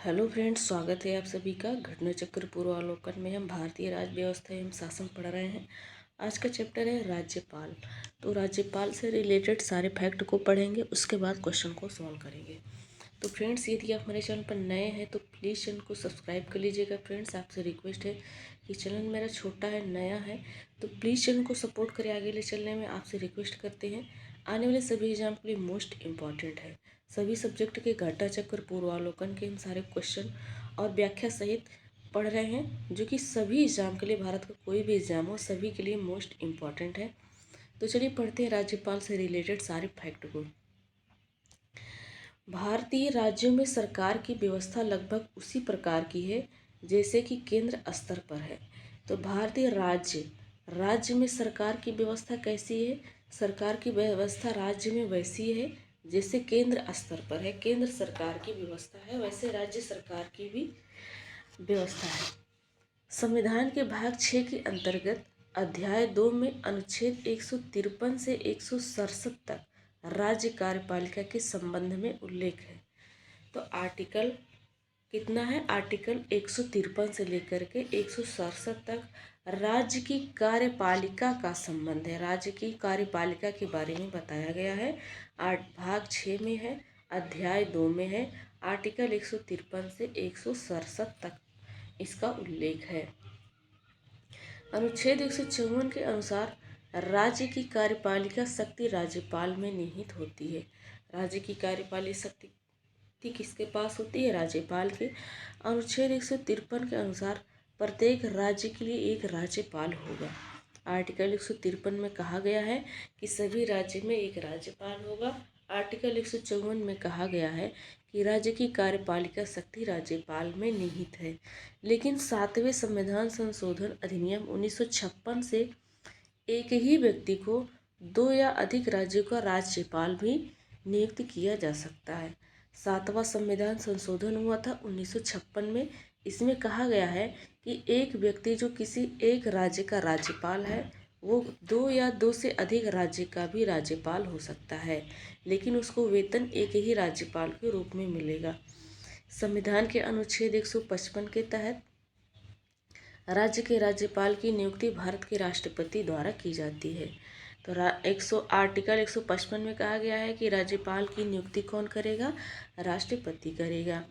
Hello friends, स्वागत है आप सभी का। घटना चक्र पूर्वावलोकन में हम भारतीय राज्य व्यवस्था एवं शासन पढ़ रहे हैं। आज का चैप्टर है राज्यपाल। तो राज्यपाल से रिलेटेड सारे फैक्ट को पढ़ेंगे, उसके बाद क्वेश्चन को सॉल्व करेंगे। तो फ्रेंड्स, यदि आप हमारे चैनल पर नए हैं तो प्लीज़ चैनल को सब्सक्राइब कर लीजिएगा। फ्रेंड्स, आपसे रिक्वेस्ट है कि चैनल मेरा छोटा है, नया है, तो प्लीज़ चैनल को सपोर्ट करें। आगे ले चलने में आपसे रिक्वेस्ट करते हैं। आने वाले सभी एग्जाम के लिए मोस्ट इम्पॉर्टेंट है। सभी सब्जेक्ट के घटना चक्र पूर्वावलोकन के हम सारे क्वेश्चन और व्याख्या सहित पढ़ रहे हैं, जो कि सभी एग्जाम के लिए, भारत का कोई भी एग्जाम हो, सभी के लिए मोस्ट इम्पॉर्टेंट है। तो चलिए पढ़ते हैं राज्यपाल से रिलेटेड सारे फैक्ट को। भारतीय राज्यों में सरकार की व्यवस्था लगभग उसी प्रकार की है जैसे कि केंद्र स्तर पर है। तो भारतीय राज्य में सरकार की व्यवस्था कैसी है? सरकार की व्यवस्था राज्य में वैसी है जैसे केंद्र स्तर पर है, केंद्र सरकार की व्यवस्था है, वैसे राज्य सरकार की भी व्यवस्था है। संविधान के भाग 6 के अंतर्गत अध्याय 2 में अनुच्छेद 153 से 167 तक राज्य कार्यपालिका के संबंध में उल्लेख है। तो आर्टिकल कितना है? आर्टिकल 153 से लेकर के 167 तक राज्य की कार्यपालिका का संबंध है। राज्य की कार्यपालिका के बारे में बताया गया है। भाग 6 में है, अध्याय 2 में है, आर्टिकल 153 से 167 तक इसका उल्लेख है। अनुच्छेद 154 के अनुसार राज्य की कार्यपालिका शक्ति राज्यपाल में निहित होती है। राज्य की कार्यपालिक शक्ति किसके पास होती है? राज्यपाल के। अनुच्छेद 153 के अनुसार प्रत्येक राज्य के लिए एक राज्यपाल होगा। आर्टिकल 153 में कहा गया है कि सभी राज्य में एक राज्यपाल होगा। आर्टिकल 154 में कहा गया है कि राज्य की कार्यपालिका शक्ति राज्यपाल में निहित है। लेकिन 7वें संविधान संशोधन अधिनियम 1956 से एक ही व्यक्ति को 2 या अधिक राज्यों का राज्यपाल भी नियुक्त किया जा सकता है। 7वां संविधान संशोधन हुआ था 1956 में। इसमें कहा गया है कि एक व्यक्ति जो किसी एक राज्य का राज्यपाल है, वो 2 या 2 से अधिक राज्य का भी राज्यपाल हो सकता है, लेकिन उसको वेतन एक ही राज्यपाल के रूप में मिलेगा। संविधान के अनुच्छेद 155 के तहत राज्य के राज्यपाल की नियुक्ति भारत के राष्ट्रपति द्वारा की जाती है। तो आर्टिकल 155 में कहा गया है कि राज्यपाल की नियुक्ति कौन करेगा? राष्ट्रपति करेगा।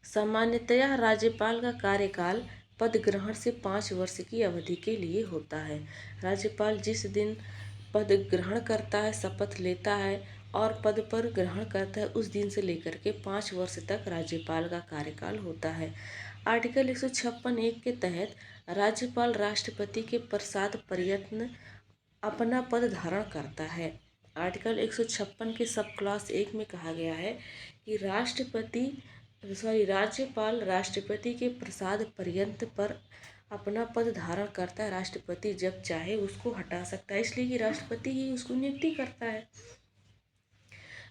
सामान्यतया राज्यपाल का कार्यकाल पद ग्रहण से 5 वर्ष की अवधि के लिए होता है। राज्यपाल जिस दिन पद ग्रहण करता है, शपथ लेता है और पद पर ग्रहण करता है, उस दिन से लेकर के 5 वर्ष तक राज्यपाल का कार्यकाल होता है। आर्टिकल 156(1) के तहत राज्यपाल राष्ट्रपति के प्रसाद पर्यंत अपना पद धारण करता है। आर्टिकल 156 के सब क्लास 1 में कहा गया है कि राज्यपाल राष्ट्रपति के प्रसाद पर्यंत पर अपना पद धारण करता है। राष्ट्रपति जब चाहे उसको हटा सकता है, इसलिए कि राष्ट्रपति ही उसको नियुक्ति करता है।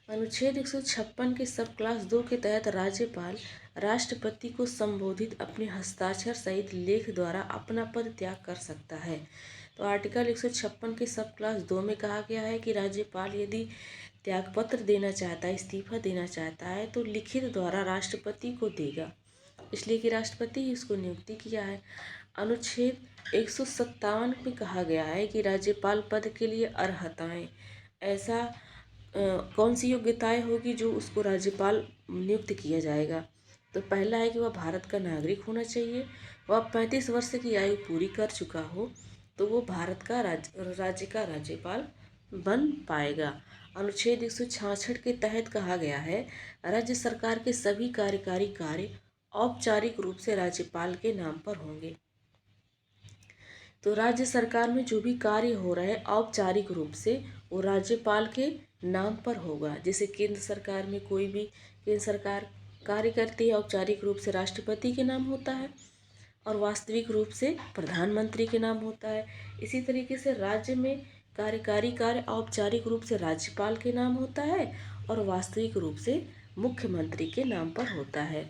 अनुच्छेद 156 के सब क्लास 2 के तहत राज्यपाल राष्ट्रपति को संबोधित अपने हस्ताक्षर सहित लेख द्वारा अपना पद त्याग कर सकता है। तो आर्टिकल 156 के सब क्लास 2 में कहा गया है कि राज्यपाल यदि त्यागपत्र देना चाहता है, इस्तीफा देना चाहता है, तो लिखित द्वारा राष्ट्रपति को देगा, इसलिए कि राष्ट्रपति ही उसको नियुक्ति किया है। अनुच्छेद 157 में कहा गया है कि राज्यपाल पद के लिए अर्हताएं, ऐसा कौन सी योग्यताएं होगी जो उसको राज्यपाल नियुक्त किया जाएगा। तो पहला है कि वह भारत का नागरिक होना चाहिए, वह 35 वर्ष की आयु पूरी कर चुका हो, तो वो भारत का राज्य का राज्यपाल बन पाएगा। अनुच्छेद 166 के तहत कहा गया है राज्य सरकार के सभी कार्यकारी कार्य औपचारिक रूप से राज्यपाल के नाम पर होंगे। तो राज्य सरकार में जो भी कार्य हो रहा है औपचारिक रूप से वो राज्यपाल के नाम पर होगा। जैसे केंद्र सरकार में कोई भी केंद्र सरकार कार्य करती है, औपचारिक रूप से राष्ट्रपति के नाम होता है और वास्तविक रूप से प्रधानमंत्री के नाम होता है। इसी तरीके से राज्य में कार्यकारी कार्य औपचारिक रूप से राज्यपाल के नाम होता है और वास्तविक रूप से मुख्यमंत्री के नाम पर होता है।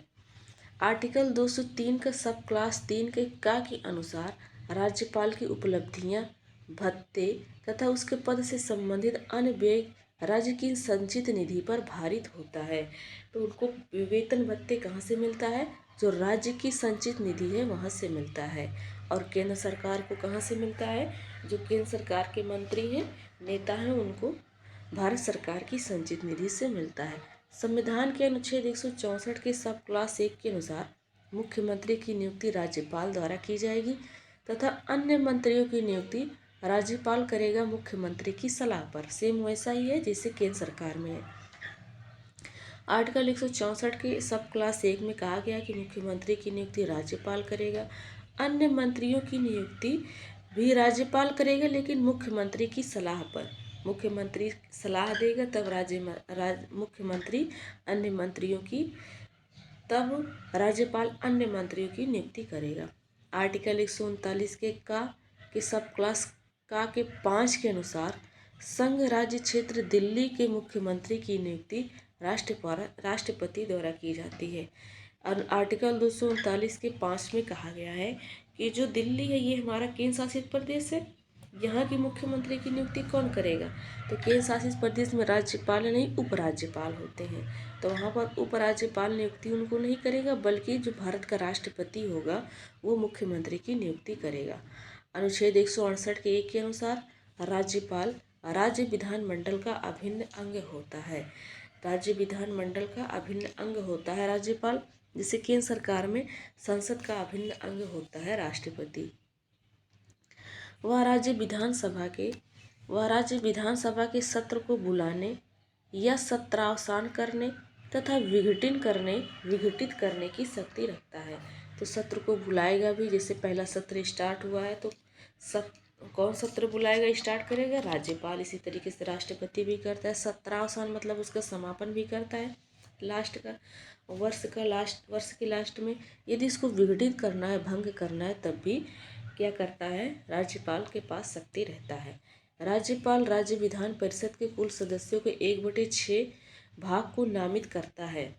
आर्टिकल 203 का सब क्लास 3 के अनुसार राज्यपाल की उपलब्धियां, भत्ते तथा उसके पद से संबंधित अन्य व्यय राज्य की संचित निधि पर भारित होता है। तो उनको वेतन भत्ते कहाँ से मिलता है? जो राज्य की संचित निधि है वहाँ से मिलता है। और केंद्र सरकार को कहाँ से मिलता है? जो केंद्र सरकार के मंत्री हैं, नेता हैं, उनको भारत सरकार की संचित निधि से मिलता है। संविधान के अनुच्छेद 164 के सब क्लास 1 के अनुसार मुख्यमंत्री की नियुक्ति राज्यपाल द्वारा की जाएगी तथा अन्य मंत्रियों की नियुक्ति राज्यपाल करेगा मुख्यमंत्री की सलाह पर। सेम वैसा ही है जैसे केंद्र सरकार में है। आर्टिकल 164 के सब क्लास 1 में कहा गया कि मुख्यमंत्री की नियुक्ति राज्यपाल करेगा, अन्य मंत्रियों की नियुक्ति भी राज्यपाल करेगा, लेकिन मुख्यमंत्री की सलाह पर। मुख्यमंत्री सलाह देगा तब मुख्यमंत्री अन्य मंत्रियों की तब राज्यपाल अन्य मंत्रियों की नियुक्ति करेगा। आर्टिकल 139 के सब क्लास का के 5 के अनुसार संघ राज्य क्षेत्र दिल्ली के मुख्यमंत्री की नियुक्ति राष्ट्रपति द्वारा की जाती है। और आर्टिकल 239 के 5 में कहा गया है कि जो दिल्ली है ये हमारा केंद्र शासित प्रदेश है, यहाँ की मुख्यमंत्री की नियुक्ति कौन करेगा? तो केंद्र शासित प्रदेश में राज्यपाल नहीं उपराज्यपाल होते हैं, तो वहाँ पर उपराज्यपाल नियुक्ति उनको नहीं करेगा, बल्कि जो भारत का राष्ट्रपति होगा वो मुख्यमंत्री की नियुक्ति करेगा। अनुच्छेद 168 के 1 के अनुसार राज्यपाल राज्य विधानमंडल का अभिन्न अंग होता है। राज्य विधानमंडल का अभिन्न अंग होता है राज्यपाल, जिसे केंद्र सरकार में संसद का अभिन्न अंग होता है राष्ट्रपति। वह राज्य विधानसभा के सत्र को बुलाने या सत्रावसान करने तथा विघटित करने की शक्ति रखता है। तो सत्र को बुलाएगा भी, जैसे पहला सत्र स्टार्ट हुआ है तो कौन सत्र बुलाएगा, स्टार्ट करेगा? राज्यपाल। इसी तरीके से राष्ट्रपति भी करता है। सत्रावसान मतलब उसका समापन भी करता है वर्ष के लास्ट में। यदि इसको विघटित करना है, भंग करना है, तब भी क्या करता है? राज्यपाल के पास शक्ति रहता है। राज्यपाल राज्य विधान परिषद के कुल सदस्यों के 1/6 भाग को नामित करता है।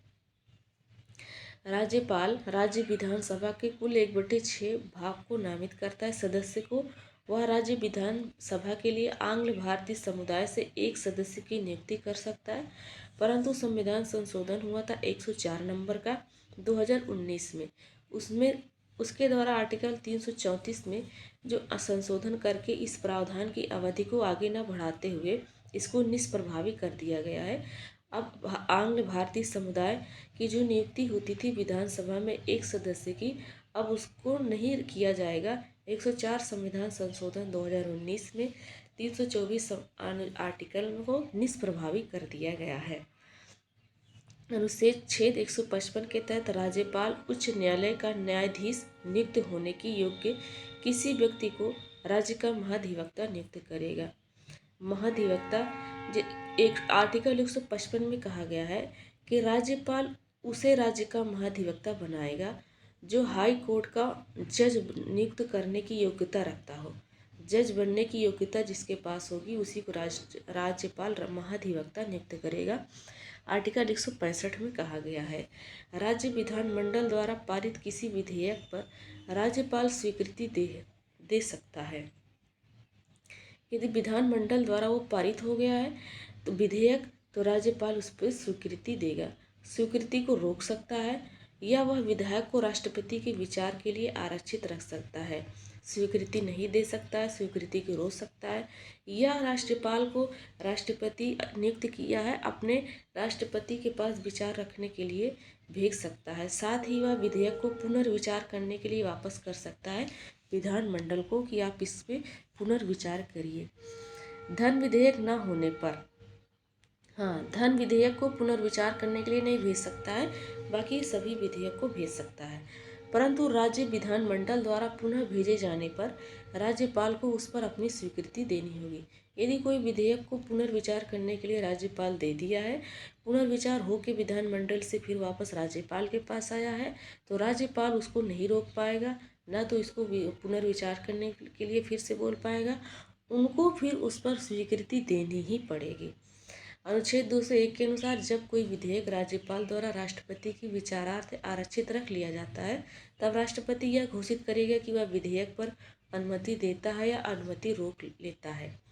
राज्यपाल राज्य विधानसभा के कुल 1/6 भाग को नामित करता है सदस्य को। वह राज्य विधानसभा के लिए आंग्ल भारतीय समुदाय से एक सदस्य की नियुक्ति कर सकता है, परंतु संविधान संशोधन हुआ था 104 नंबर का 2019 में। उसके द्वारा आर्टिकल 334 में जो संशोधन करके इस प्रावधान की अवधि को आगे न बढ़ाते हुए इसको निष्प्रभावी कर दिया गया है। अब आंग्ल भारतीय समुदाय की जो नियुक्ति होती थी विधानसभा में एक सदस्य की, अब उसको नहीं किया जाएगा। 104 संविधान संशोधन 2019 में 324 आर्टिकल को निष्प्रभावी कर दिया गया है। अनुच्छेद 155 के तहत राज्यपाल उच्च न्यायालय का न्यायाधीश नियुक्त होने की योग्य किसी व्यक्ति को राज्य का महाधिवक्ता नियुक्त करेगा। महाधिवक्ता एक आर्टिकल 155 में कहा गया है कि राज्यपाल उसे राज्य का महाधिवक्ता बनाएगा जो हाई कोर्ट का जज नियुक्त करने की योग्यता रखता हो। जज बनने की योग्यता जिसके पास होगी उसी को राज्यपाल महाधिवक्ता नियुक्त करेगा। आर्टिकल 165 में कहा गया है राज्य विधानमंडल द्वारा पारित किसी विधेयक पर राज्यपाल स्वीकृति दे सकता है। यदि विधानमंडल द्वारा वो पारित हो गया है तो विधेयक, तो राज्यपाल उस पर स्वीकृति देगा। स्वीकृति को रोक सकता है या वह विधेयक को राष्ट्रपति के विचार के लिए आरक्षित रख सकता है। स्वीकृति नहीं दे सकता है, स्वीकृति को रोक सकता है, या राष्ट्रपाल को राष्ट्रपति नियुक्त किया है अपने राष्ट्रपति के पास विचार रखने के लिए भेज सकता है। साथ ही वह विधेयक को पुनर्विचार करने के लिए वापस कर सकता है विधानमंडल को कि आप इस पे पुनर्विचार करिए। धन विधेयक न होने पर, धन विधेयक को पुनर्विचार करने के लिए नहीं भेज सकता है, बाकी सभी विधेयक को भेज सकता है। परंतु राज्य विधानमंडल द्वारा पुनः भेजे जाने पर राज्यपाल को उस पर अपनी स्वीकृति देनी होगी। यदि कोई विधेयक को पुनर्विचार करने के लिए राज्यपाल दे दिया है, पुनर्विचार हो के विधानमंडल से फिर वापस राज्यपाल के पास आया है, तो राज्यपाल उसको नहीं रोक पाएगा, ना तो इसको पुनर्विचार करने के लिए फिर से बोल पाएगा, उनको फिर उस पर स्वीकृति देनी ही पड़ेगी। अनुच्छेद 201 के अनुसार जब कोई विधेयक राज्यपाल द्वारा राष्ट्रपति की विचारार्थ आरक्षित रख लिया जाता है, तब राष्ट्रपति यह घोषित करेगा कि वह विधेयक पर अनुमति देता है या अनुमति रोक लेता है।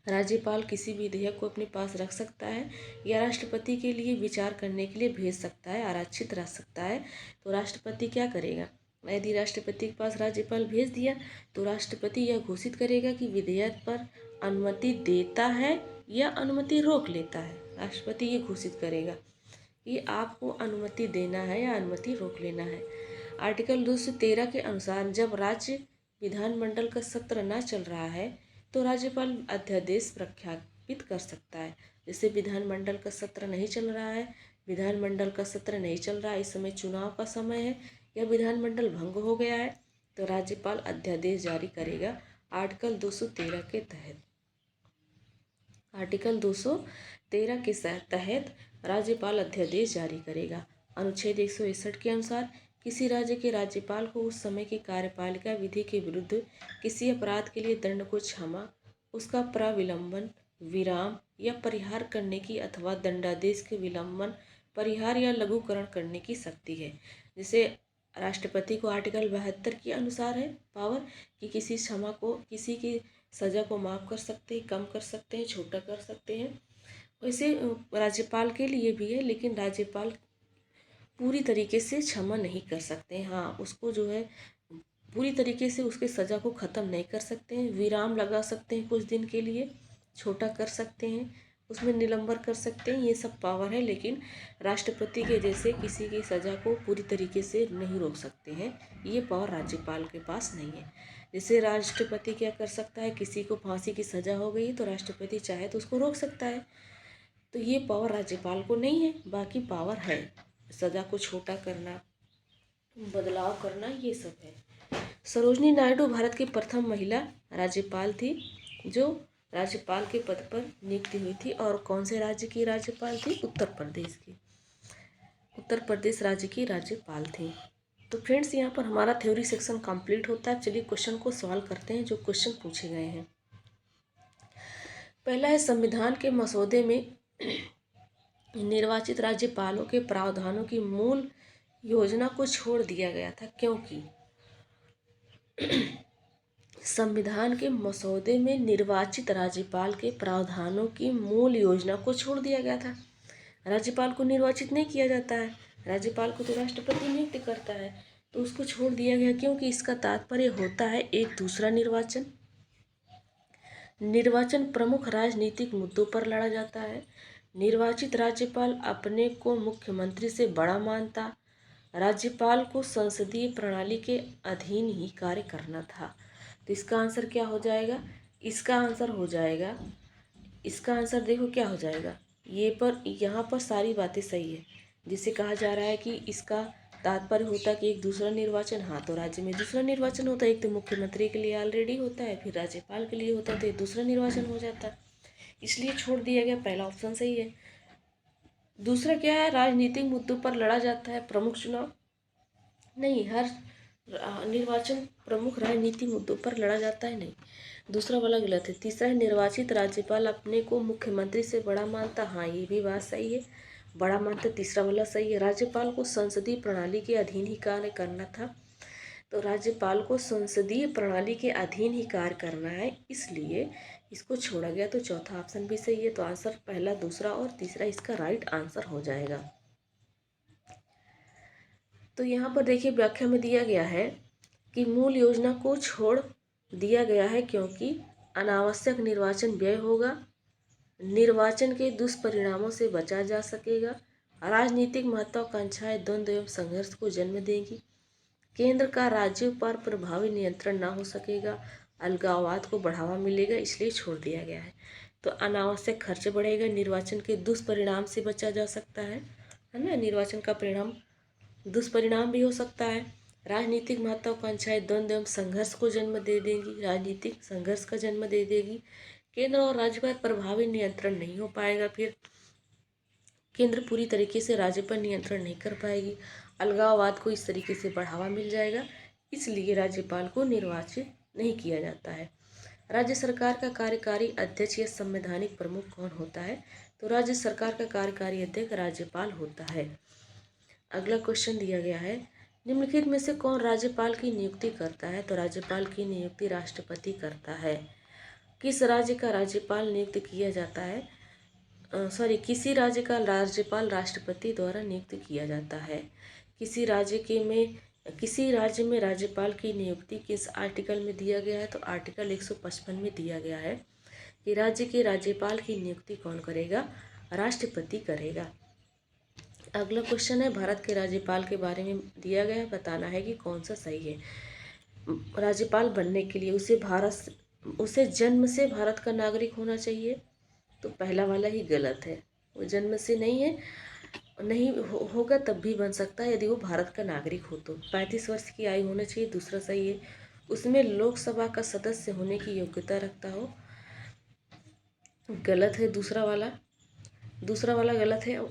राज्यपाल किसी भी विधेयक को अपने पास रख सकता है या राष्ट्रपति के लिए विचार करने के लिए भेज सकता है, आरक्षित रख सकता है। तो राष्ट्रपति क्या करेगा? यदि राष्ट्रपति के पास राज्यपाल भेज दिया तो राष्ट्रपति यह घोषित करेगा कि विधेयक पर अनुमति देता है या अनुमति रोक लेता है। राष्ट्रपति ये घोषित करेगा कि आपको अनुमति देना है या अनुमति रोक लेना है। आर्टिकल 213 के अनुसार जब राज्य विधानमंडल का सत्र न चल रहा है तो राज्यपाल अध्यादेश प्रख्यापित कर सकता है। जैसे विधानमंडल का सत्र नहीं चल रहा है, विधानमंडल का सत्र नहीं चल रहा है, इस समय चुनाव का समय है या विधानमंडल भंग हो गया है, तो राज्यपाल अध्यादेश जारी करेगा आर्टिकल 213 के तहत। आर्टिकल 213 के तहत राज्यपाल अध्यादेश जारी करेगा। अनुच्छेद 161 के अनुसार किसी राज्य के राज्यपाल को उस समय की कार्यपालिका विधि के विरुद्ध किसी अपराध के लिए दंड को क्षमा, उसका प्रविलंबन, विराम या परिहार करने की अथवा दंडादेश के विलंबन, परिहार या लघुकरण करने की शक्ति है। जैसे राष्ट्रपति को आर्टिकल 72 के अनुसार है पावर कि किसी क्षमा को, किसी की सज़ा को माफ़ कर सकते हैं, कम कर सकते हैं, छोटा कर सकते हैं। वैसे राज्यपाल के लिए भी है, लेकिन राज्यपाल पूरी तरीके से क्षमा नहीं कर सकते हैं। हाँ, उसको जो है पूरी तरीके से उसके सज़ा को ख़त्म नहीं कर सकते हैं, विराम लगा सकते हैं कुछ दिन के लिए, छोटा कर सकते हैं, उसमें निलंबन कर सकते हैं, ये सब पावर है। लेकिन राष्ट्रपति के जैसे किसी की सज़ा को पूरी तरीके से नहीं रोक सकते हैं, ये पावर राज्यपाल के पास नहीं है। जैसे राष्ट्रपति क्या कर सकता है, किसी को फांसी की सज़ा हो गई तो राष्ट्रपति चाहे तो उसको रोक सकता है, तो ये पावर राज्यपाल को नहीं है। बाकी पावर है, सज़ा को छोटा करना, बदलाव करना, ये सब है। सरोजनी नायडू भारत की प्रथम महिला राज्यपाल थी जो राज्यपाल के पद पर नियुक्ति हुई थी। और कौन से राज्य की राज्यपाल थी? उत्तर प्रदेश की। उत्तर प्रदेश राज्य की राज्यपाल थी। तो फ्रेंड्स, यहाँ पर हमारा थ्योरी सेक्शन कंप्लीट होता है। चलिए क्वेश्चन को सॉल्व करते हैं जो क्वेश्चन पूछे गए हैं। पहला है, संविधान के मसौदे में निर्वाचित राज्यपालों के प्रावधानों की मूल योजना को छोड़ दिया गया था, क्योंकि संविधान के मसौदे में निर्वाचित राज्यपाल के प्रावधानों की मूल योजना को छोड़ दिया गया था। राज्यपाल को निर्वाचित नहीं किया जाता है, राज्यपाल को तो राष्ट्रपति नियुक्त करता है, तो उसको छोड़ दिया गया क्योंकि इसका तात्पर्य होता है एक दूसरा निर्वाचन। निर्वाचन प्रमुख राजनीतिक मुद्दों पर लड़ा जाता है। निर्वाचित राज्यपाल अपने को मुख्यमंत्री से बड़ा मानता। राज्यपाल को संसदीय प्रणाली के अधीन ही कार्य करना था। तो इसका आंसर क्या हो जाएगा? इसका आंसर देखो क्या हो जाएगा। यहाँ पर सारी बातें सही है। जिसे कहा जा रहा है कि इसका तात्पर्य होता है कि एक दूसरा निर्वाचन, हाँ तो राज्य में दूसरा निर्वाचन होता है। एक तो मुख्यमंत्री के लिए ऑलरेडी होता है, फिर राज्यपाल के लिए होता है, तो एक दूसरा निर्वाचन हो जाता है, इसलिए छोड़ दिया गया। पहला ऑप्शन सही है। दूसरा क्या है? राजनीतिक मुद्दों पर लड़ा जाता है, प्रमुख चुनाव नहीं, हर निर्वाचन प्रमुख राजनीतिक मुद्दों पर लड़ा जाता है, नहीं, दूसरा वाला गलत है। तीसरा है, निर्वाचित राज्यपाल अपने को मुख्यमंत्री से बड़ा मानता, हाँ ये भी बात सही है, बड़ा मानता, तीसरा वाला सही है। राज्यपाल को संसदीय प्रणाली के अधीन ही कार्य करना था, तो राज्यपाल को संसदीय प्रणाली के अधीन ही कार्य करना है, इसलिए इसको छोड़ा गया। तो चौथा ऑप्शन भी सही है। तो आंसर पहला, दूसरा और तीसरा इसका राइट आंसर हो जाएगा। तो यहाँ पर देखिए व्याख्या में दिया गया है कि मूल योजना को छोड़ दिया गया है क्योंकि अनावश्यक निर्वाचन व्यय होगा, निर्वाचन के दुष्परिणामों से बचा जा सकेगा, राजनीतिक महत्वाकांक्षाएं द्वंद्व एवं संघर्ष को जन्म देंगी, केंद्र का राज्यों पर प्रभावी नियंत्रण ना हो सकेगा, अलगाववाद को बढ़ावा मिलेगा, इसलिए छोड़ दिया गया है। तो अनावश्यक खर्च बढ़ेगा, निर्वाचन के दुष्परिणाम से बचा जा सकता है ना, निर्वाचन का परिणाम दुष्परिणाम भी हो सकता है। राजनीतिक महत्वाकांक्षाएं द्वंद्व एवं संघर्ष को जन्म दे देंगी, राजनीतिक संघर्ष का जन्म दे देगी। केंद्र और राज्य पर प्रभावी नियंत्रण नहीं हो पाएगा, फिर केंद्र पूरी तरीके से राज्य पर नियंत्रण नहीं कर पाएगी, अलगाववाद को इस तरीके से बढ़ावा मिल जाएगा, इसलिए राज्यपाल को निर्वाचित नहीं किया जाता है। राज्य सरकार का कार्यकारी अध्यक्ष या संवैधानिक प्रमुख कौन होता है? तो राज्य सरकार का कार्यकारी अध्यक्ष राज्यपाल होता है। अगला क्वेश्चन दिया गया है, निम्नलिखित में से कौन राज्यपाल की नियुक्ति करता है? तो राज्यपाल की नियुक्ति राष्ट्रपति करता है। किस राज्य का राज्यपाल नियुक्त किया जाता है? किसी राज्य का राज्यपाल राष्ट्रपति द्वारा नियुक्त किया जाता है। किसी राज्य में राज्यपाल की नियुक्ति किस आर्टिकल में दिया गया है? तो आर्टिकल 155 में दिया गया है कि राज्य के राज्यपाल की नियुक्ति कौन करेगा? राष्ट्रपति करेगा। अगला क्वेश्चन है, भारत के राज्यपाल के बारे में दिया गया है, बताना है कि कौन सा सही है। राज्यपाल बनने के लिए उसे जन्म से भारत का नागरिक होना चाहिए, तो पहला वाला ही गलत है। वो जन्म से नहीं है, नहीं होगा तब भी बन सकता है यदि वो भारत का नागरिक हो तो। 35 वर्ष की आयु होना चाहिए, दूसरा सही है। उसमें लोकसभा का सदस्य होने की योग्यता रखता हो, गलत है दूसरा वाला गलत है।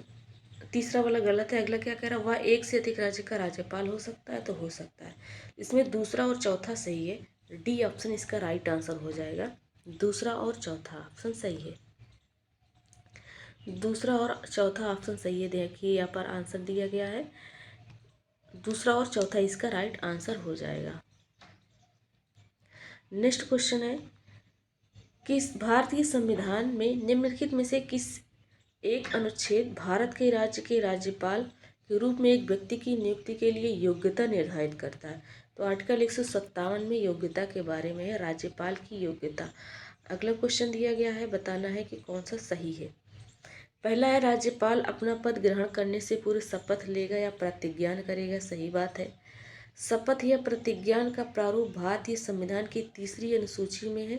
तीसरा वाला गलत है। अगला क्या कह रहा है? वह एक से अधिक राज्य का राज्यपाल हो सकता है, तो हो सकता है। इसमें दूसरा और चौथा सही है, डी ऑप्शन इसका राइट आंसर हो जाएगा। दूसरा और चौथा ऑप्शन सही है। दूसरा और चौथा ऑप्शन सही है। देखिए यहाँ पर आंसर दिया गया है, दूसरा और चौथा इसका राइट आंसर हो जाएगा। नेक्स्ट क्वेश्चन है, किस भारतीय संविधान में निम्नलिखित में से किस एक अनुच्छेद भारत के राज्य के राज्यपाल के रूप में एक व्यक्ति की नियुक्ति के लिए योग्यता निर्धारित करता है? तो आर्टिकल 157 में योग्यता के बारे में है, राज्यपाल की योग्यता। अगला क्वेश्चन दिया गया है, बताना है कि कौन सा सही है। पहला है, राज्यपाल अपना पद ग्रहण करने से पूर्व शपथ लेगा या प्रतिज्ञान करेगा? सही बात है। शपथ या प्रतिज्ञान का प्रारूप भारतीय संविधान की तीसरी अनुसूची में है,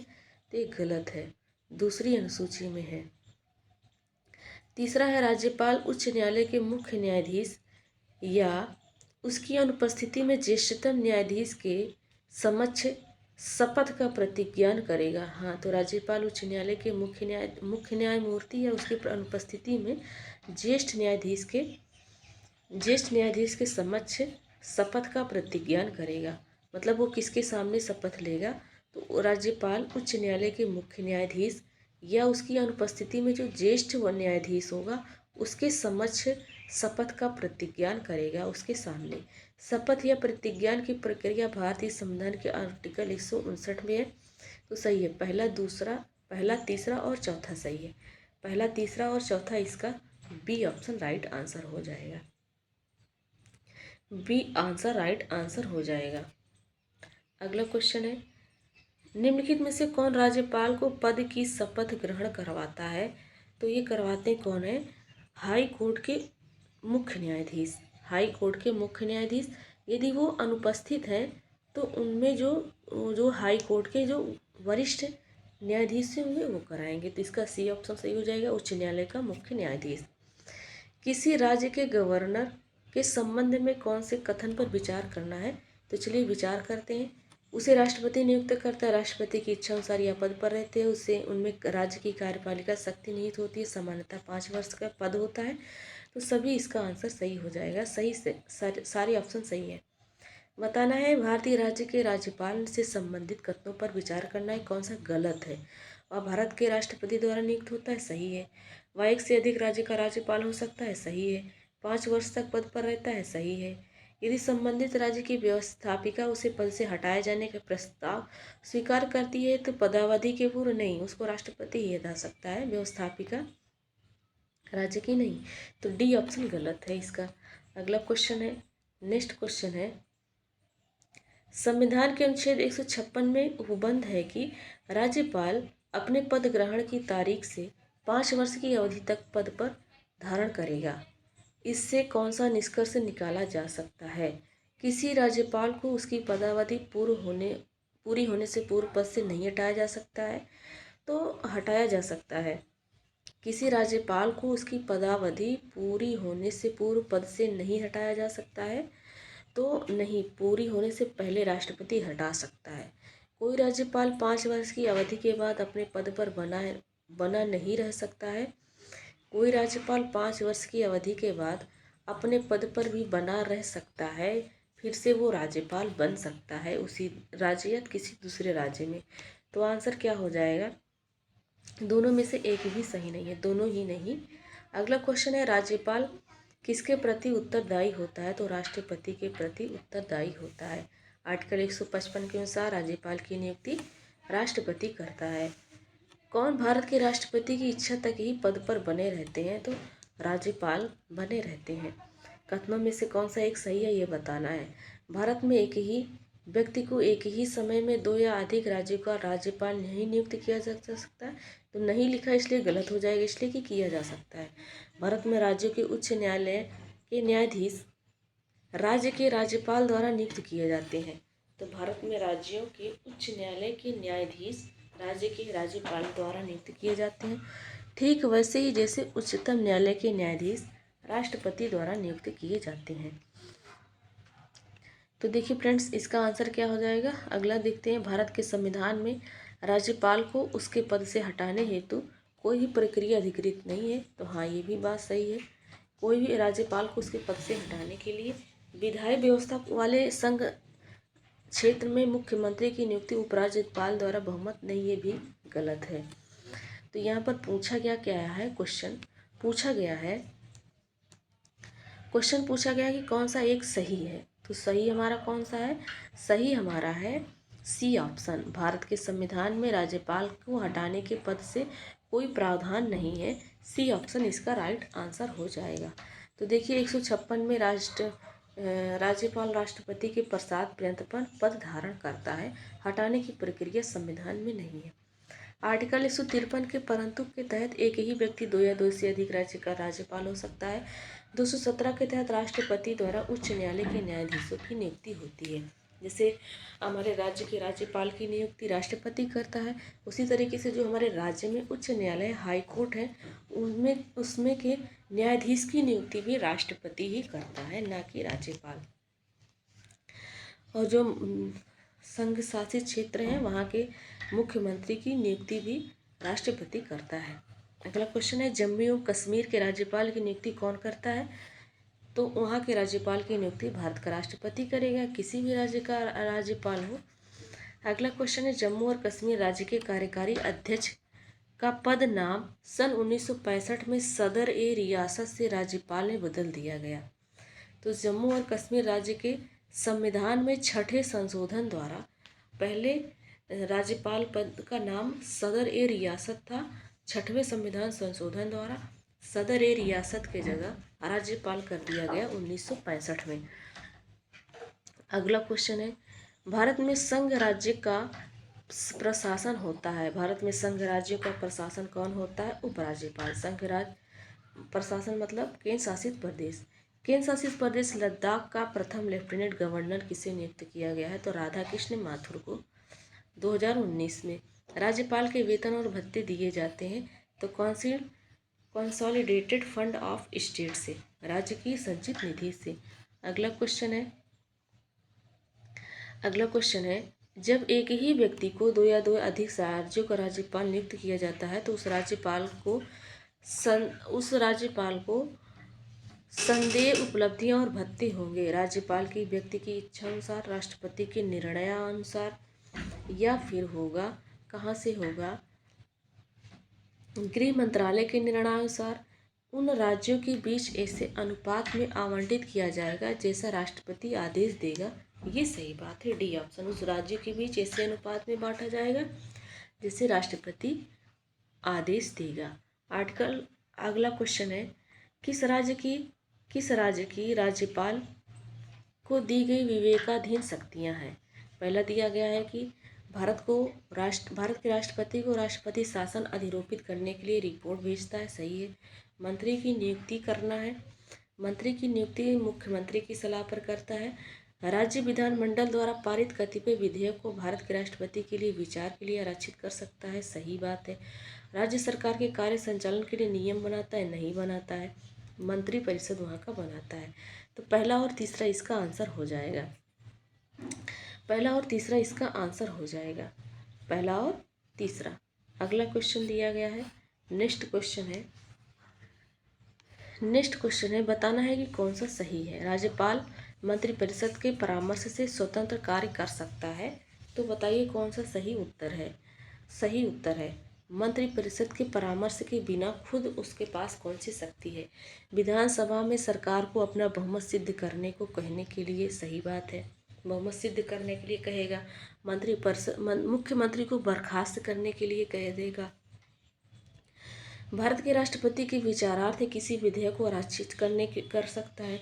तो ये गलत है, दूसरी अनुसूची में है। तीसरा है, राज्यपाल उच्च न्यायालय के मुख्य न्यायाधीश या उसकी अनुपस्थिति में ज्येष्ठतम न्यायाधीश के समक्ष शपथ का प्रतिज्ञान करेगा। हाँ, तो राज्यपाल उच्च न्यायालय के मुख्य न्यायमूर्ति या उसकी अनुपस्थिति में ज्येष्ठ न्यायाधीश के समक्ष शपथ का प्रतिज्ञान करेगा। मतलब वो किसके सामने शपथ लेगा? तो राज्यपाल उच्च न्यायालय के मुख्य न्यायाधीश या उसकी अनुपस्थिति में जो ज्येष्ठ व न्यायाधीश होगा उसके समक्ष शपथ का प्रतिज्ञान करेगा उसके सामने। शपथ या प्रतिज्ञान की प्रक्रिया भारतीय संविधान के आर्टिकल 159 में है, तो सही है। पहला तीसरा और चौथा सही है। पहला तीसरा और चौथा इसका बी ऑप्शन राइट आंसर हो जाएगा। बी आंसर राइट आंसर हो जाएगा। अगला क्वेश्चन है, निम्नलिखित में से कौन राज्यपाल को पद की शपथ ग्रहण करवाता है? तो ये करवाते कौन है? हाई कोर्ट के मुख्य न्यायाधीश। हाई कोर्ट के मुख्य न्यायाधीश यदि वो अनुपस्थित हैं तो उनमें जो हाई कोर्ट के जो वरिष्ठ न्यायाधीश होंगे वो कराएंगे, तो इसका सी ऑप्शन सही हो जाएगा, उच्च न्यायालय का मुख्य न्यायाधीश। किसी राज्य के गवर्नर के संबंध में कौन से कथन पर विचार करना है? तो चलिए विचार करते हैं। उसे राष्ट्रपति नियुक्त करता है, राष्ट्रपति की इच्छा अनुसार यह पद पर रहते हैं, उससे उनमें राज्य की कार्यपालिका शक्ति निहित होती है, सामान्यतः 5 वर्ष का पद होता है, तो सभी इसका आंसर सही हो जाएगा। सही से सारे ऑप्शन सही है। बताना है, भारतीय राज्य के राज्यपाल से संबंधित कथनों पर विचार करना है, कौन सा गलत है। और भारत के राष्ट्रपति द्वारा नियुक्त होता है, सही है। वह एक से अधिक राज्य का राज्यपाल हो सकता है, सही है। 5 वर्ष तक पद पर रहता है, सही है। यदि संबंधित राज्य की व्यवस्थापिका उसे पद से हटाए जाने का प्रस्ताव स्वीकार करती है तो पदावधि के पूर्व नहीं, उसको राष्ट्रपति ही हटा सकता है, व्यवस्थापिका राज्य की नहीं, तो डी ऑप्शन गलत है इसका। अगला क्वेश्चन है, नेक्स्ट क्वेश्चन है, संविधान के अनुच्छेद 156 में उपबंध है कि राज्यपाल अपने पद ग्रहण की तारीख से 5 वर्ष की अवधि तक पद पर धारण करेगा। इससे कौन सा निष्कर्ष निकाला जा सकता है? किसी राज्यपाल को उसकी पदावधि पूरी होने से पूर्व पद से नहीं हटाया जा सकता है, तो हटाया जा सकता है। किसी राज्यपाल को उसकी पदावधि पूरी होने से पूर्व पद से नहीं हटाया जा सकता है, तो नहीं, पूरी होने से पहले राष्ट्रपति हटा सकता है। कोई राज्यपाल 5 वर्ष की अवधि के बाद अपने पद पर बना नहीं रह सकता है। कोई राज्यपाल 5 वर्ष की अवधि के बाद अपने पद पर भी बना रह सकता है, फिर से वो राज्यपाल बन सकता है उसी राज्य या किसी दूसरे राज्य में। तो आंसर क्या हो जाएगा? दोनों में से एक भी सही नहीं है, दोनों ही नहीं। अगला क्वेश्चन है, राज्यपाल किसके प्रति उत्तरदायी होता है? तो राष्ट्रपति के प्रति उत्तरदायी होता है। आर्टिकल 155 के अनुसार राज्यपाल की नियुक्ति राष्ट्रपति करता है। कौन भारत के राष्ट्रपति की इच्छा तक ही पद पर बने रहते हैं? तो राज्यपाल बने रहते हैं। कथनों में से कौन सा एक सही है, ये बताना है। भारत में एक ही व्यक्ति को एक ही समय में 2 या अधिक राज्यों का राज्यपाल नहीं नियुक्त किया जा सकता है। तो नहीं लिखा इसलिए गलत हो जाएगा, इसलिए कि किया जा सकता है। भारत में राज्यों के उच्च न्यायालय के न्यायाधीश राज्य के राज्यपाल द्वारा नियुक्त किए जाते हैं। तो भारत में राज्यों के उच्च न्यायालय के न्यायाधीश राज्य के राज्यपाल द्वारा नियुक्त किए जाते हैं। ठीक वैसे ही जैसे उच्चतम न्यायालय के न्यायाधीश राष्ट्रपति द्वारा नियुक्त किए जाते हैं। तो देखिए फ्रेंड्स, इसका आंसर क्या हो जाएगा। अगला देखते हैं। भारत के संविधान में राज्यपाल को उसके पद से हटाने हेतु कोई भी प्रक्रिया अधिकृत नहीं है। तो हाँ, ये भी बात सही है। कोई भी राज्यपाल को उसके पद से हटाने के लिए विधायी व्यवस्था वाले संघ क्षेत्र में मुख्यमंत्री की नियुक्ति उपराज्यपाल द्वारा बहुमत नहीं, ये भी गलत है। तो यहाँ पर पूछा क्या है, क्वेश्चन पूछा गया है कि कौन सा एक सही है। तो सही हमारा कौन सा है? सही हमारा है सी ऑप्शन। भारत के संविधान में राज्यपाल को हटाने के पद से कोई प्रावधान नहीं है। सी ऑप्शन इसका राइट आंसर हो जाएगा। तो देखिए 156 में राज्यपाल राष्ट्रपति के प्रसाद पर्यंत पर पद धारण करता है। हटाने की प्रक्रिया संविधान में नहीं है। आर्टिकल 153 के परंतु के तहत एक ही व्यक्ति 2 या 2 से अधिक राज्य का राज्यपाल हो सकता है। 217 के तहत राष्ट्रपति द्वारा उच्च न्यायालय के न्यायाधीशों की नियुक्ति होती है। जैसे हमारे राज्य के राज्यपाल की नियुक्ति राष्ट्रपति करता है, उसी तरीके से जो हमारे राज्य में उच्च न्यायालय हाई कोर्ट है उसमें के न्यायाधीश की नियुक्ति भी राष्ट्रपति ही करता है, ना कि राज्यपाल। और जो संघ शासित क्षेत्र हैं वहाँ के मुख्यमंत्री की नियुक्ति भी राष्ट्रपति करता है। अगला क्वेश्चन है, जम्मू एवं कश्मीर के राज्यपाल की नियुक्ति कौन करता है? तो वहाँ के राज्यपाल की नियुक्ति भारत का राष्ट्रपति करेगा, किसी भी राज्य का राज्यपाल हो। अगला क्वेश्चन है, जम्मू और कश्मीर राज्य के कार्यकारी अध्यक्ष का पद नाम सन 1965 में सदर ए रियासत से राज्यपाल ने बदल दिया गया। तो जम्मू और कश्मीर राज्य के संविधान में 6ठे संशोधन द्वारा पहले राज्यपाल पद का नाम सदर ए रियासत था। 6वें संविधान संशोधन द्वारा सदर ए रियासत के जगह राज्यपाल कर दिया गया 1965 में। अगला क्वेश्चन है, भारत में संघ राज्य का प्रशासन होता है। भारत में संघ राज्यों का प्रशासन कौन होता है? उपराज्यपाल। संघ राज्य प्रशासन मतलब केंद्र शासित प्रदेश। केंद्र शासित प्रदेश लद्दाख का प्रथम लेफ्टिनेंट गवर्नर किसे नियुक्त किया गया है? तो राधा कृष्ण माथुर को 2019 में। राज्यपाल के वेतन और भत्ते दिए जाते हैं तो कंसोलिडेटेड फंड ऑफ स्टेट से, राज्य की संचित निधि से। अगला क्वेश्चन है, जब एक ही व्यक्ति को 2 या 2 अधिक राज्यों का राज्यपाल नियुक्त किया जाता है तो उस राज्यपाल को संदेय उपलब्धियां और भत्ते होंगे। राज्यपाल की व्यक्ति की इच्छा अनुसार, राष्ट्रपति के निर्णयानुसार, या फिर होगा कहाँ से होगा? गृह मंत्रालय के निर्णयानुसार। उन राज्यों के बीच ऐसे अनुपात में आवंटित किया जाएगा जैसा राष्ट्रपति आदेश देगा। ये सही बात है, डी ऑप्शन। उस राज्यों के बीच ऐसे अनुपात में बांटा जाएगा जैसे राष्ट्रपति आदेश देगा। अगला क्वेश्चन है, किस राज्य की राज्यपाल को दी गई विवेकाधीन शक्तियां हैं? पहला दिया गया है कि भारत के राष्ट्रपति को राष्ट्रपति शासन अधिरोपित करने के लिए रिपोर्ट भेजता है, सही है। मंत्री की नियुक्ति करना है, मंत्री की नियुक्ति मुख्यमंत्री की सलाह पर करता है। राज्य विधानमंडल द्वारा पारित कतिपय विधेयक को भारत के राष्ट्रपति के लिए विचार के लिए आरक्षित कर सकता है, सही बात है। राज्य सरकार के कार्य संचालन के लिए नियम बनाता है, नहीं बनाता है। मंत्री परिषद वहाँ का बनाता है। तो पहला और तीसरा इसका आंसर हो जाएगा। पहला और तीसरा इसका आंसर हो जाएगा, पहला और तीसरा। अगला क्वेश्चन दिया गया है, नेक्स्ट क्वेश्चन है बताना है कि कौन सा सही है। राज्यपाल मंत्रिपरिषद के परामर्श से स्वतंत्र कार्य कर सकता है। तो बताइए कौन सा सही उत्तर है। सही उत्तर है मंत्रिपरिषद के परामर्श के बिना खुद उसके पास कौन सी शक्ति है। विधानसभा में सरकार को अपना बहुमत सिद्ध करने को कहने के लिए, सही बात है, बहुमत सिद्ध करने के लिए कहेगा। मुख्यमंत्री को बर्खास्त करने के लिए कह देगा। भारत के राष्ट्रपति के विचारार्थ किसी विधेयक को आरक्षित कर सकता है।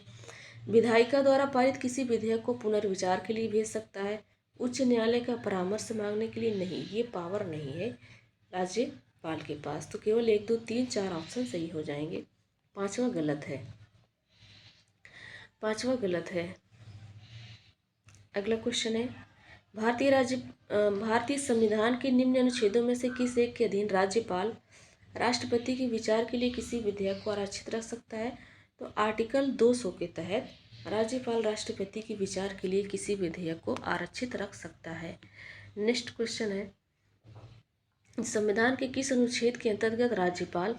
विधायिका द्वारा पारित किसी विधेयक को पुनर्विचार के लिए भेज सकता है। उच्च न्यायालय का परामर्श मांगने के लिए नहीं, ये पावर नहीं है राज्यपाल के पास। तो केवल 1 2 3 4 ऑप्शन सही हो जाएंगे। पांचवा गलत है। अगला क्वेश्चन है, भारतीय संविधान के निम्न अनुच्छेदों में से किस एक के अधीन राज्यपाल राष्ट्रपति के विचार के लिए किसी विधेयक को आरक्षित रख सकता है? तो आर्टिकल 200 के तहत राज्यपाल राष्ट्रपति के विचार के लिए किसी विधेयक को आरक्षित रख सकता है। नेक्स्ट क्वेश्चन है, संविधान के किस अनुच्छेद के अंतर्गत राज्यपाल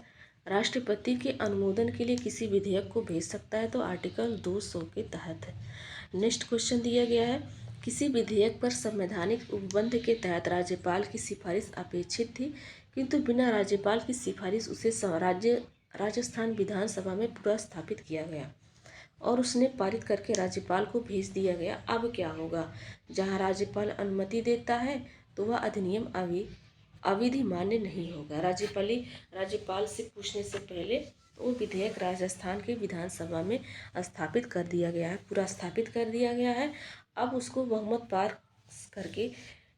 राष्ट्रपति के अनुमोदन के लिए किसी विधेयक को भेज सकता है? तो आर्टिकल 200 के तहत है। नेक्स्ट क्वेश्चन दिया गया है, किसी विधेयक पर संवैधानिक उपबंध के तहत राज्यपाल की सिफारिश अपेक्षित थी, किंतु बिना राज्यपाल की सिफारिश उसे राजस्थान विधानसभा में पुनर्स्थापित किया गया और उसने पारित करके राज्यपाल को भेज दिया गया। अब क्या होगा? जहां राज्यपाल अनुमति देता है तो वह अधिनियम अविधि मान्य नहीं होगा। राज्यपाल से पूछने से पहले वो विधेयक राजस्थान के विधानसभा में स्थापित कर दिया गया है, पूरा स्थापित कर दिया गया है। अब उसको बहुमत पास करके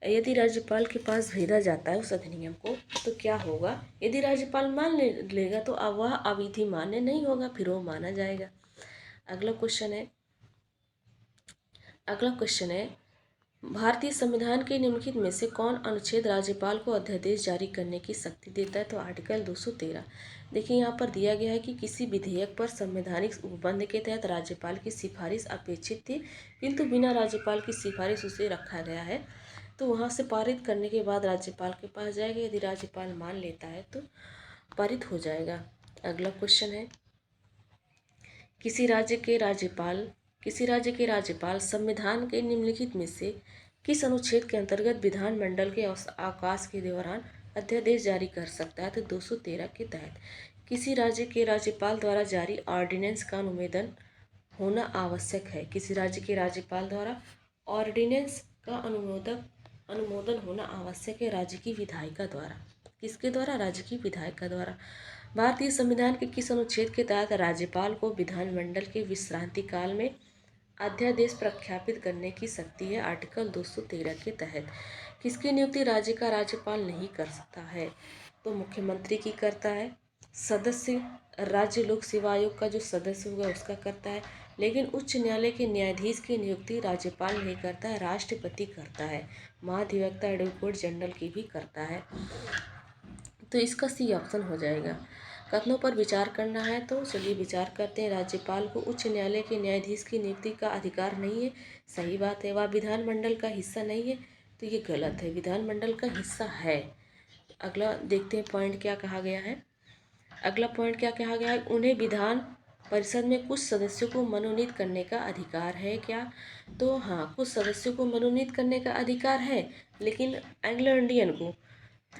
यदि राज्यपाल के पास भेजा जाता है उस अधिनियम को, तो क्या होगा? यदि राज्यपाल मान लेगा तो अब वह अविधि मान्य नहीं होगा, फिर वो माना जाएगा। अगला क्वेश्चन है, भारतीय संविधान के निम्नलिखित में से कौन अनुच्छेद राज्यपाल को अध्यादेश जारी करने की शक्ति देता है? तो आर्टिकल 213। देखिए यहाँ पर दिया गया है कि किसी विधेयक पर संवैधानिक उपबंध के तहत राज्यपाल की सिफारिश अपेक्षित थी, किंतु बिना राज्यपाल की सिफारिश उसे रखा गया है। तो वहाँ से पारित करने के बाद राज्यपाल के पास जाएगा, यदि राज्यपाल मान लेता है तो पारित हो जाएगा। अगला क्वेश्चन है, किसी राज्य के राज्यपाल संविधान के निम्नलिखित में से किस अनुच्छेद के अंतर्गत विधानमंडल के अवकाश के दौरान अध्यादेश जारी कर सकता है? तो 213 के तहत किसी राज्य के राज्यपाल द्वारा जारी ऑर्डिनेंस का अनुमोदन होना आवश्यक है। किसी राज्य के राज्यपाल द्वारा ऑर्डिनेंस का अनुमोदन होना आवश्यक है राज्य की विधायिका द्वारा। किसके द्वारा? राज्य की विधायिका द्वारा। भारतीय संविधान के किस अनुच्छेद के तहत राज्यपाल को विधानमंडल के विश्रांति काल में अध्यादेश प्रख्यापित करने की शक्ति है? आर्टिकल 213 के तहत। किसकी नियुक्ति राज्य का राज्यपाल नहीं कर सकता है? तो मुख्यमंत्री की करता है। सदस्य राज्य लोक सेवा आयोग का जो सदस्य होगा उसका करता है, लेकिन उच्च न्यायालय के न्यायाधीश की नियुक्ति राज्यपाल नहीं करता है, राष्ट्रपति करता है। महाधिवक्ता एडवोकेट जनरल की भी करता है। तो इसका सी ऑप्शन हो जाएगा। कथनों पर विचार करना है तो चलिए विचार करते हैं। राज्यपाल को उच्च न्यायालय के न्यायाधीश की नियुक्ति का अधिकार नहीं है, सही बात है। वह विधानमंडल का हिस्सा नहीं है, तो ये गलत है, विधानमंडल का हिस्सा है। अगला देखते हैं पॉइंट क्या कहा गया है। अगला पॉइंट क्या कहा गया है, उन्हें विधान परिषद में कुछ सदस्यों को मनोनीत करने का अधिकार है क्या? तो हाँ, कुछ सदस्यों को मनोनीत करने का अधिकार है, लेकिन एंग्लो इंडियन को,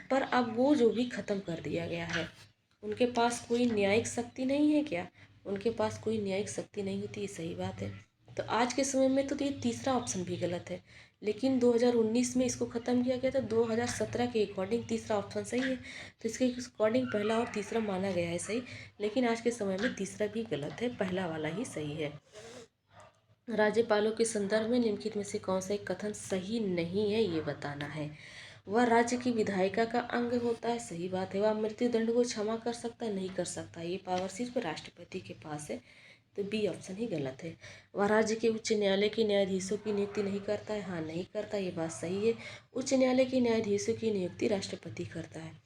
पर अब वो जो भी खत्म कर दिया गया है। उनके पास कोई न्यायिक शक्ति नहीं है क्या? उनके पास कोई न्यायिक शक्ति नहीं होती, ये सही बात है। तो आज के समय में तो ये तीसरा ऑप्शन भी गलत है, लेकिन 2019 में इसको ख़त्म किया गया था। 2017 के अकॉर्डिंग तीसरा ऑप्शन सही है, तो इसके अकॉर्डिंग पहला और तीसरा माना गया है सही, लेकिन आज के समय में तीसरा भी गलत है, पहला वाला ही सही है। राज्यपालों के संदर्भ में निम्नलिखित में से कौन सा एक कथन सही नहीं है, ये बताना है। वह राज्य की विधायिका का अंग होता है, सही बात है। वह मृत्युदंड को क्षमा कर सकता है, नहीं कर सकता, ये पावर सिर्फ राष्ट्रपति के पास है, तो बी ऑप्शन ही गलत है। वह राज्य के उच्च न्यायालय के न्यायाधीशों की नियुक्ति नहीं करता है, हाँ नहीं करता, ये बात सही है। उच्च न्यायालय के न्यायाधीशों की नियुक्ति राष्ट्रपति करता है।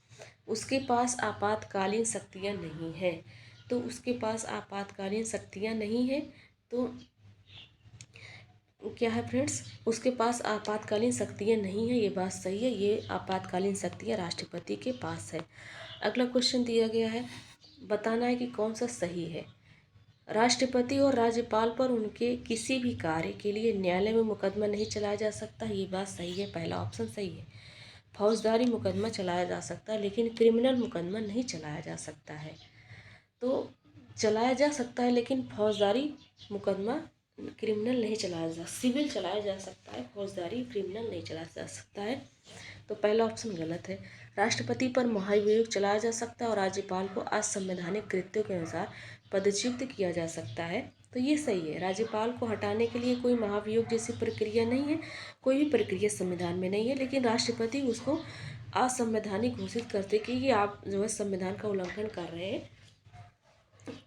उसके पास आपातकालीन शक्तियाँ नहीं है, तो उसके पास आपातकालीन शक्तियाँ नहीं है, तो क्या है फ्रेंड्स, उसके पास आपातकालीन शक्तियाँ नहीं है, ये बात सही है। ये आपातकालीन शक्तियाँ राष्ट्रपति के पास है। अगला क्वेश्चन दिया गया है, बताना है कि कौन सा सही है। राष्ट्रपति और राज्यपाल पर उनके किसी भी कार्य के लिए न्यायालय में मुकदमा नहीं चलाया जा सकता, ये बात सही है, पहला ऑप्शन सही है। फौजदारी मुकदमा चलाया जा सकता है, लेकिन क्रिमिनल मुकदमा नहीं चलाया जा सकता है। तो चलाया जा सकता है, लेकिन फौजदारी मुकदमा क्रिमिनल नहीं चलाया जा, सिविल चलाया जा सकता है, फौजदारी क्रिमिनल नहीं चलाया जा सकता है। तो पहला ऑप्शन गलत है। राष्ट्रपति पर महाभियोग चलाया जा सकता है और राज्यपाल को असंवैधानिक कृत्यों के अनुसार पदच्युत किया जा सकता है, तो ये सही है। राज्यपाल को हटाने के लिए कोई महाभियोग जैसी प्रक्रिया नहीं है, कोई भी प्रक्रिया संविधान में नहीं है, लेकिन राष्ट्रपति उसको असंवैधानिक घोषित करते कि ये आप जो है संविधान का उल्लंघन कर रहे हैं,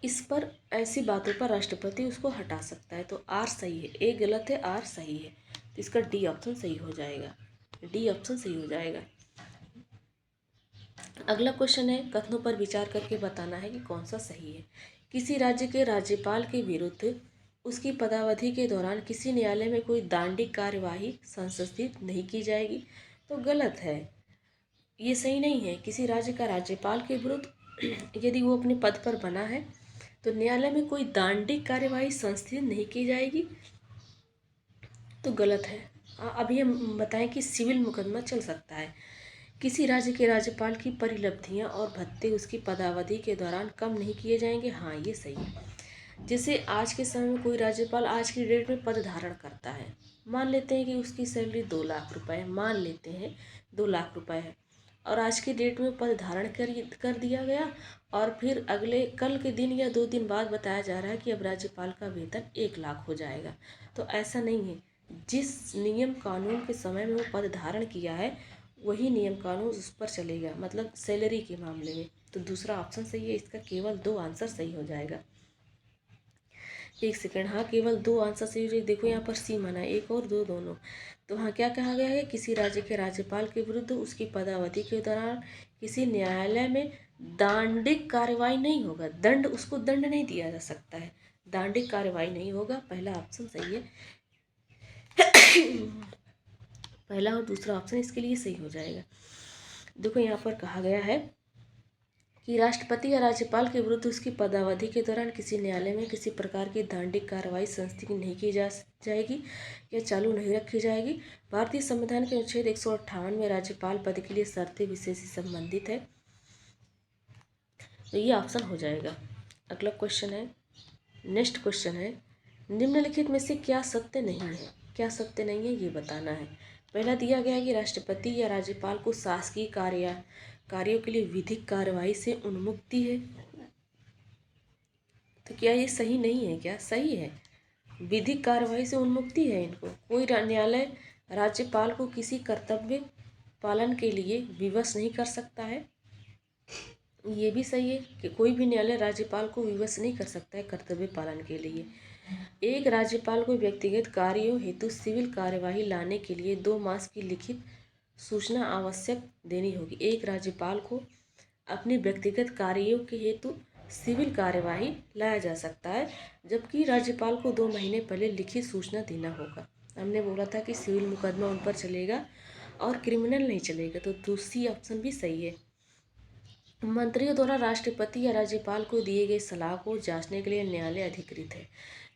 इस पर ऐसी बातों पर राष्ट्रपति उसको हटा सकता है। तो आर सही है, ए गलत है, आर सही है, तो इसका डी ऑप्शन सही हो जाएगा, डी ऑप्शन सही हो जाएगा। अगला क्वेश्चन है, कथनों पर विचार करके बताना है कि कौन सा सही है। किसी राज्य के राज्यपाल के विरुद्ध उसकी पदावधि के दौरान किसी न्यायालय में कोई दंडिक कार्यवाही संशोधित नहीं की जाएगी, तो गलत है, ये सही नहीं है। किसी राज्य का राज्यपाल के विरुद्ध यदि वो अपने पद पर बना है तो न्यायालय में कोई दंडिक कार्यवाही संशोधित नहीं की जाएगी, तो गलत है। अभी हम बताएं कि सिविल मुकदमा चल सकता है। किसी राज्य के राज्यपाल की परिलब्धियां और भत्ते उसकी पदावधि के दौरान कम नहीं किए जाएंगे, हाँ ये सही है। जैसे आज के समय में कोई राज्यपाल आज की डेट में पद धारण करता है, मान लेते हैं कि उसकी सैलरी 2 लाख रुपए है, मान लेते हैं 2 लाख रुपए है, और आज की डेट में पद धारण कर दिया गया, और फिर अगले कल के दिन या 2 दिन बाद बताया जा रहा है कि अब राज्यपाल का वेतन 1 लाख हो जाएगा, तो ऐसा नहीं है। जिस नियम कानून के समय में वो पद धारण किया है वही नियम कानून उस पर चलेगा, मतलब सैलरी के मामले में। तो दूसरा ऑप्शन सही है, इसका केवल 2 आंसर सही हो जाएगा। एक सेकंड, हाँ केवल 2 आंसर सही हो जाएगा। देखो यहाँ पर सी माना, 1 और 2 दोनों। तो हाँ क्या कहा गया है, किसी राज्य के राज्यपाल के विरुद्ध उसकी पदावधि के दौरान किसी न्यायालय में दंडिक कार्रवाई नहीं होगा, दंड उसको दंड नहीं दिया जा सकता है, दंडिक कार्रवाई नहीं होगा। पहला ऑप्शन सही है पहला और दूसरा ऑप्शन इसके लिए सही हो जाएगा। देखो यहाँ पर कहा गया है कि राष्ट्रपति या राज्यपाल के विरुद्ध उसकी पदावधि के दौरान किसी न्यायालय में किसी प्रकार की दंडिक कार्रवाई संस्थित नहीं की जाएगी या चालू नहीं रखी जाएगी। भारतीय संविधान के अनुच्छेद 158 में राज्यपाल पद के लिए शर्तें विशेष से संबंधित है, तो ये ऑप्शन हो जाएगा। अगला क्वेश्चन है, नेक्स्ट क्वेश्चन है, निम्नलिखित में से क्या सत्य नहीं है, क्या सत्य नहीं है ये बताना है। पहला दिया गया है कि राष्ट्रपति या राज्यपाल को शासकीय कार्यों के लिए विधिक कार्यवाही से उन्मुक्ति है, तो क्या ये सही नहीं है, क्या सही है, विधिक कार्यवाही से उन्मुक्ति है इनको। कोई न्यायालय राज्यपाल को किसी कर्तव्य पालन के लिए विवश नहीं कर सकता है, ये भी सही है कि कोई भी न्यायालय राज्यपाल को विवश नहीं कर सकता है कर्तव्य पालन के लिए। एक राज्यपाल को व्यक्तिगत कार्यों हेतु सिविल कार्यवाही लाने के लिए 2 मास की लिखित सूचना आवश्यक देनी होगी। एक राज्यपाल को अपने व्यक्तिगत कार्यों के हेतु सिविल कार्यवाही लाया जा सकता है, जबकि राज्यपाल को 2 महीने पहले लिखित सूचना देना होगा। हमने बोला था कि सिविल मुकदमा उन पर चलेगा और क्रिमिनल नहीं चलेगा, तो दूसरी ऑप्शन भी सही है। मंत्रियों द्वारा राष्ट्रपति या राज्यपाल को दिए गए सलाह को जांचने के लिए न्यायालय अधिकृत है,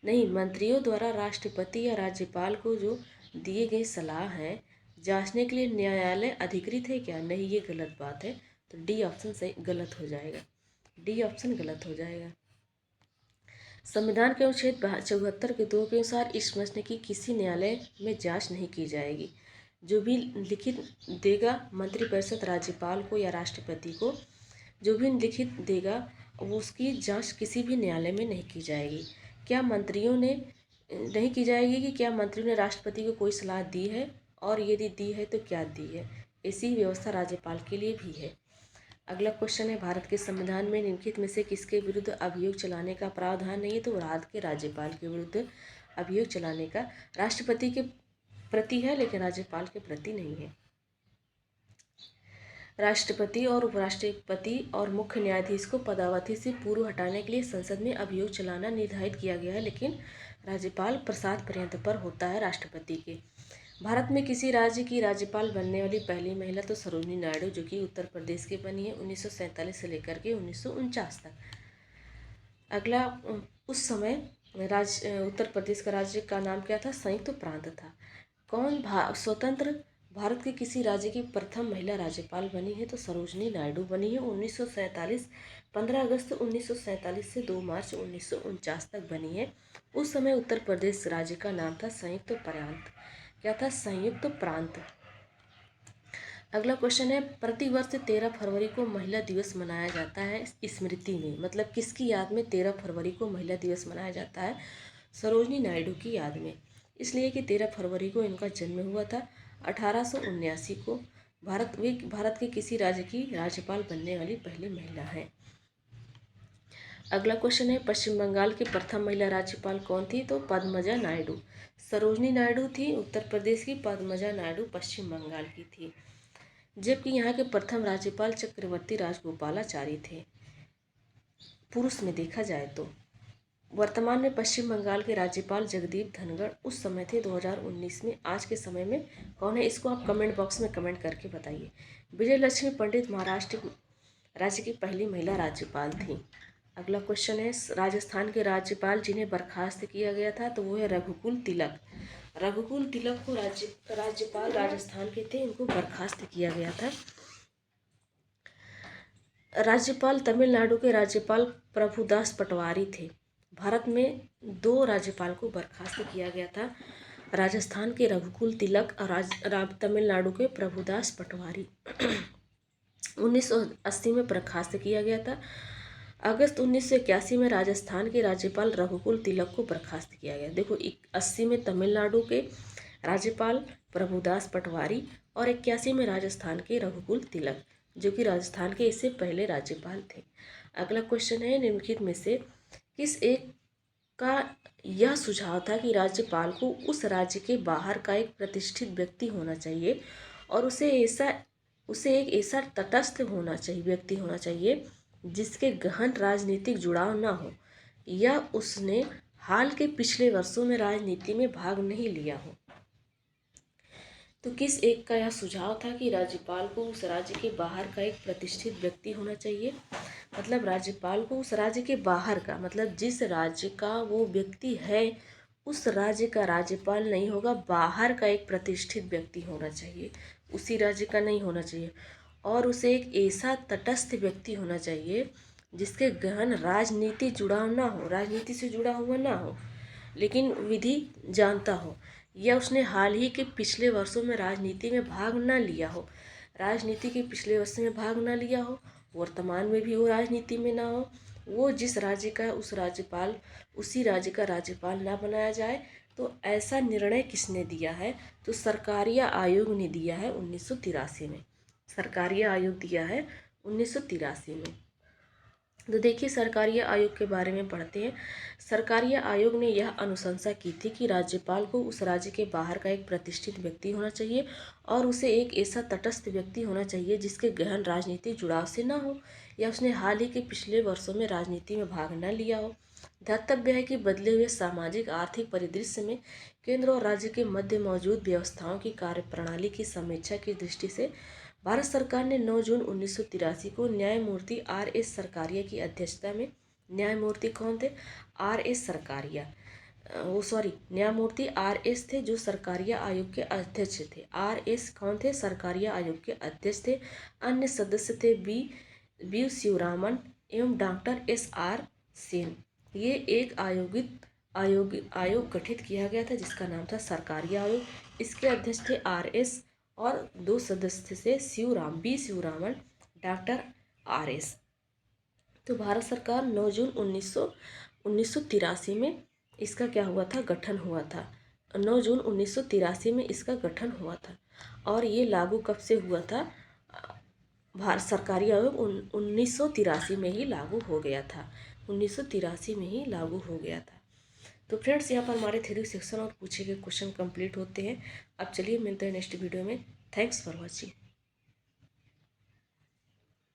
नहीं, मंत्रियों द्वारा राष्ट्रपति या राज्यपाल को जो दिए गए सलाह हैं जांचने के लिए न्यायालय अधिकृत है क्या, नहीं, ये गलत बात है, तो डी ऑप्शन सही गलत हो जाएगा, डी ऑप्शन गलत हो जाएगा। संविधान के अनुच्छेद 74 के 2 के अनुसार इस प्रश्न की किसी न्यायालय में जांच नहीं की जाएगी। जो भी लिखित देगा मंत्रिपरिषद राज्यपाल को या राष्ट्रपति को, जो भी लिखित देगा वो उसकी जांच किसी भी न्यायालय में नहीं की जाएगी। क्या मंत्रियों ने नहीं की जाएगी कि क्या मंत्रियों ने राष्ट्रपति को कोई सलाह दी है, और यदि दी है तो क्या दी है, ऐसी व्यवस्था राज्यपाल के लिए भी है। अगला क्वेश्चन है, भारत के संविधान में निम्नलिखित में से किसके विरुद्ध अभियोग चलाने का प्रावधान नहीं है, तो भारत के राज्यपाल के विरुद्ध अभियोग चलाने का राष्ट्रपति के प्रति है लेकिन राज्यपाल के प्रति नहीं है। राष्ट्रपति और उपराष्ट्रपति और मुख्य न्यायाधीश को पदावधि से पूर्व हटाने के लिए संसद में अभियोग चलाना निर्धारित किया गया है, लेकिन राज्यपाल प्रसाद पर्यंत पर होता है राष्ट्रपति के। भारत में किसी राज्य की राज्यपाल बनने वाली पहली महिला तो सरोजिनी नायडू, जो कि उत्तर प्रदेश की बनी है 1947 से लेकर के 1949 तक। अगला, उस समय उत्तर प्रदेश का राज्य का नाम क्या था, संयुक्त प्रांत था। कौन स्वतंत्र भारत के किसी राज्य की प्रथम महिला राज्यपाल बनी है, तो सरोजिनी नायडू बनी है 1947, 15 अगस्त 1947 से 2 मार्च 1949 तक बनी है। उस समय उत्तर प्रदेश राज्य का नाम था संयुक्त प्रांत, क्या था, संयुक्त प्रांत। अगला क्वेश्चन है, प्रतिवर्ष 13 फरवरी को महिला दिवस मनाया जाता है स्मृति में, मतलब किसकी याद में 13 फरवरी को महिला दिवस मनाया जाता है? सरोजनी नायडू की याद में। इसलिए कि 13 फरवरी को इनका जन्म हुआ था। 1879 को भारत के किसी राज्य की राज्यपाल बनने वाली पहली महिला है। अगला क्वेश्चन है, पश्चिम बंगाल की प्रथम महिला राज्यपाल कौन थी? तो पद्मजा नायडू। सरोजनी नायडू थी उत्तर प्रदेश की, पद्मजा नायडू पश्चिम बंगाल की थी। जबकि यहाँ के प्रथम राज्यपाल चक्रवर्ती राजगोपालाचारी थे, पुरुष में देखा जाए तो। वर्तमान में पश्चिम बंगाल के राज्यपाल जगदीप धनखड़ उस समय थे 2019 में। आज के समय में कौन है? इसको आप कमेंट बॉक्स में कमेंट करके बताइए। विजय लक्ष्मी पंडित महाराष्ट्र राज्य की पहली महिला राज्यपाल थी। अगला क्वेश्चन है, राजस्थान के राज्यपाल जिन्हें बर्खास्त किया गया था तो वो है रघुकुल तिलक। रघुकुल तिलक को राज्यपाल राजस्थान के थे, इनको बर्खास्त किया गया था। राज्यपाल तमिलनाडु के राज्यपाल प्रभुदास पटवारी थे। भारत में 2 राज्यपाल को बर्खास्त किया गया था, राजस्थान के रघुकुल तिलक और तमिलनाडु के प्रभुदास पटवारी। 1980 में बर्खास्त किया गया था। अगस्त 1981 में राजस्थान के राज्यपाल रघुकुल तिलक को बर्खास्त किया गया। देखो, 80 में तमिलनाडु के राज्यपाल प्रभुदास पटवारी और 81 में राजस्थान के रघुकुल तिलक, जो कि राजस्थान के इससे पहले राज्यपाल थे। अगला क्वेश्चन है, निम्नलिखित में से किस एक का यह सुझाव था कि राज्यपाल को उस राज्य के बाहर का एक प्रतिष्ठित व्यक्ति होना चाहिए और उसे एक ऐसा तटस्थ व्यक्ति होना चाहिए जिसके गहन राजनीतिक जुड़ाव न हो या उसने हाल के पिछले वर्षों में राजनीति में भाग नहीं लिया हो। तो किस एक का यह सुझाव था कि राज्यपाल को उस राज्य के बाहर का एक प्रतिष्ठित व्यक्ति होना चाहिए? मतलब राज्यपाल को उस राज्य के बाहर का, मतलब जिस राज्य का वो व्यक्ति है उस राज्य का राज्यपाल नहीं होगा, बाहर का एक प्रतिष्ठित व्यक्ति होना चाहिए, उसी राज्य का नहीं होना चाहिए। और उसे एक ऐसा तटस्थ व्यक्ति होना चाहिए जिसके गहन राजनीति जुड़ाव ना हो, राजनीति से जुड़ा हुआ ना हो लेकिन विधि जानता हो, या उसने हाल ही के पिछले वर्षों में राजनीति में भाग न लिया हो, राजनीति के पिछले वर्ष में भाग न लिया हो, वर्तमान में भी वो राजनीति में ना हो, वो जिस राज्य का उसी राज्य का राज्यपाल ना बनाया जाए। तो ऐसा निर्णय किसने दिया है? तो सरकारिया आयोग ने दिया है 1983 में। सरकारिया आयोग दिया है 1983 में। तो देखिए, सरकारिया आयोग के बारे में पढ़ते हैं। सरकारिया आयोग ने यह अनुशंसा की थी कि राज्यपाल को उस राज्य के बाहर का एक प्रतिष्ठित व्यक्ति होना चाहिए और उसे एक ऐसा तटस्थ व्यक्ति होना चाहिए जिसके गहन राजनीतिक जुड़ाव से ना हो या उसने हाल ही के पिछले वर्षों में राजनीति में भाग न लिया हो। ध्यातव्य है कि बदले हुए सामाजिक आर्थिक परिदृश्य में केंद्र और राज्य के मध्य मौजूद व्यवस्थाओं की कार्यप्रणाली की समीक्षा की दृष्टि से भारत सरकार ने 9 जून 1983 को न्यायमूर्ति R.S. सरकारिया की अध्यक्षता में, न्यायमूर्ति कौन थे? R.S. सरकारिया, न्यायमूर्ति R.S. थे जो सरकारिया आयोग के अध्यक्ष थे। R.S. कौन थे? सरकारिया आयोग के अध्यक्ष थे। अन्य सदस्य थे बी शिवरामन एवं डॉक्टर S.R. सेन। ये एक आयोग गठित किया गया था जिसका नाम था सरकारिया आयोग। इसके अध्यक्ष थे R.S. और 2 सदस्य थे बी शिवरामन, डॉक्टर R.S. तो भारत सरकार 9 जून 1983 में इसका क्या हुआ था? गठन हुआ था। 9 जून 1983 में इसका गठन हुआ था और ये लागू कब से हुआ था? भारत सरकारी आयोग 1983 में ही लागू हो गया था। 1983 में ही लागू हो गया था। तो फ्रेंड्स, यहाँ पर हमारे थ्योरी सेक्शन और पूछे गए क्वेश्चन कंप्लीट होते हैं। अब चलिए मिलते हैं नेक्स्ट वीडियो में। Thanks for watching.